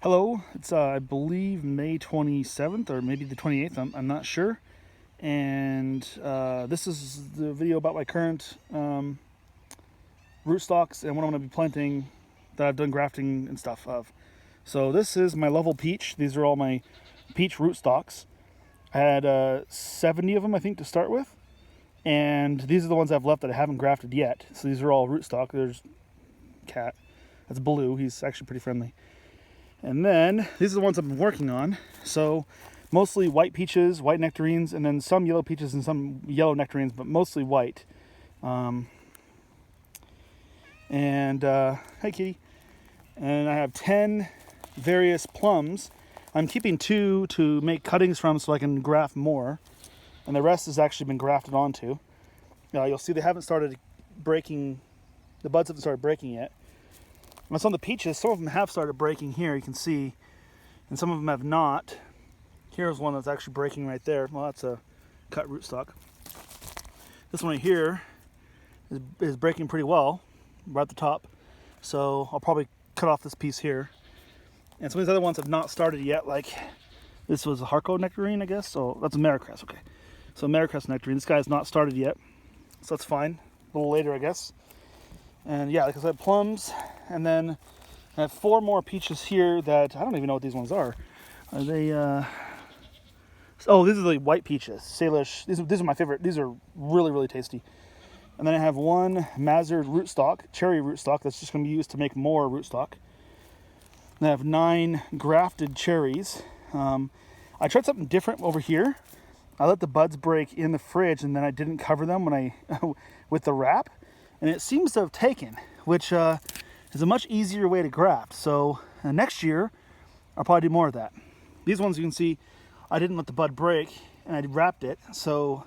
Hello, it's I believe May 27th or maybe the 28th, I'm not sure. And this is the video about my current rootstocks and what I'm going to be planting that I've done grafting and stuff of. So this is my level peach. These are all my peach rootstocks. I had 70 of them, I think, to start with. And these are the ones I've left that I haven't grafted yet. So these are all rootstock. There's Cat. That's Blue. He's actually pretty friendly. And then these are the ones I've been working on. So mostly white peaches, white nectarines, and then some yellow peaches and some yellow nectarines, but mostly white. Hey kitty. And I have 10 various plums. I'm keeping 2 to make cuttings from so I can graft more. And the rest has actually been grafted onto. You'll see they haven't started breaking, the buds haven't started breaking yet. And some of the peaches, some of them have started breaking here, you can see, and some of them have not. Here's one that's actually breaking right there. Well, that's a cut rootstock. This one right here is breaking pretty well, right at the top. So I'll probably cut off this piece here. And some of these other ones have not started yet, like this was a Harco nectarine, I guess. So that's a Americrest, okay. So Americrest nectarine, this guy has not started yet. So that's fine, a little later, I guess. And yeah, like I said, plums, and then I have 4 more peaches here that I don't even know what these ones are. Are they? Oh, these are the white peaches, Salish. These are my favorite. These are really, really tasty. And then I have 1 Mazard rootstock, cherry rootstock, that's just going to be used to make more rootstock. And I have 9 grafted cherries. I tried something different over here. I let the buds break in the fridge, and then I didn't cover them when I with the wrap. And it seems to have taken, which is a much easier way to graft. So next year, I'll probably do more of that. These ones you can see, I didn't let the bud break, and I wrapped it. So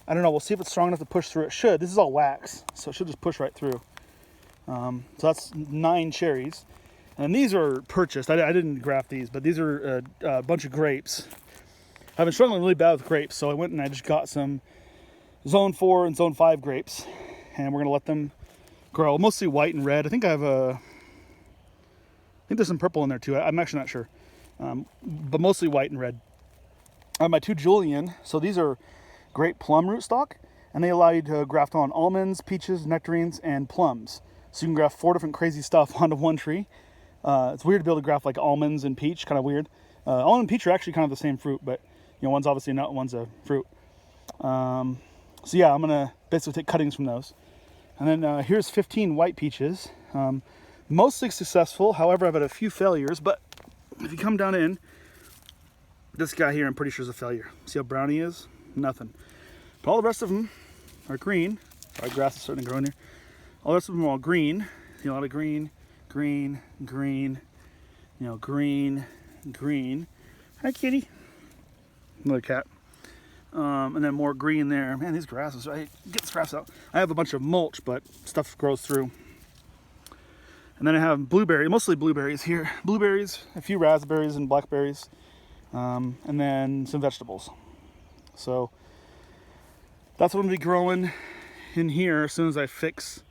I don't know, we'll see if it's strong enough to push through. It should. This is all wax, so it should just push right through. So that's 9 cherries. And these are purchased. I didn't graft these, but these are a bunch of grapes. I've been struggling really bad with grapes, so I went and I just got some Zone 4 and Zone 5 grapes. And we're going to let them grow, mostly white and red. I think there's some purple in there too. I'm actually not sure, but mostly white and red. I have my 2 Julienne. So these are great plum rootstock, and they allow you to graft on almonds, peaches, nectarines, and plums. So you can graft 4 different crazy stuff onto one tree. It's weird to be able to graft like almonds and peach, kind of weird. Almond and peach are actually kind of the same fruit, but one's obviously a nut, one's a fruit. So yeah, I'm gonna basically take cuttings from those. And then here's 15 white peaches. Mostly successful, however I've had a few failures, but if you come down in, this guy here I'm pretty sure is a failure. See how brown he is? Nothing. But all the rest of them are green. Sorry, grass is starting to grow in here. All the rest of them are all green. See a lot of green, green, green, green, green. Hi kitty. Another cat. And then more green there. Man, these grasses, I get this grass out. I have a bunch of mulch, but stuff grows through. And then I have blueberry, mostly blueberries here. Blueberries, a few raspberries and blackberries, and then some vegetables. So that's what I'm gonna be growing in here as soon as I fix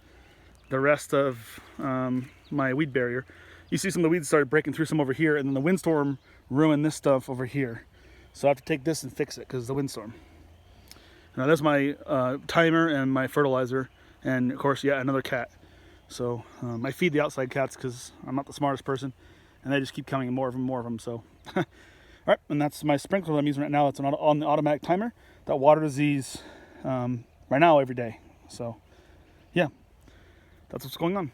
the rest of my weed barrier. You see some of the weeds started breaking through some over here, and then the windstorm ruined this stuff over here. So I have to take this and fix it because of the windstorm. Now there's my timer and my fertilizer, and of course, yeah, another cat. So I feed the outside cats because I'm not the smartest person, and they just keep coming, more of them. So, all right, and that's my sprinkler I'm using right now. It's on the automatic timer that waters these right now every day. So, yeah, that's what's going on.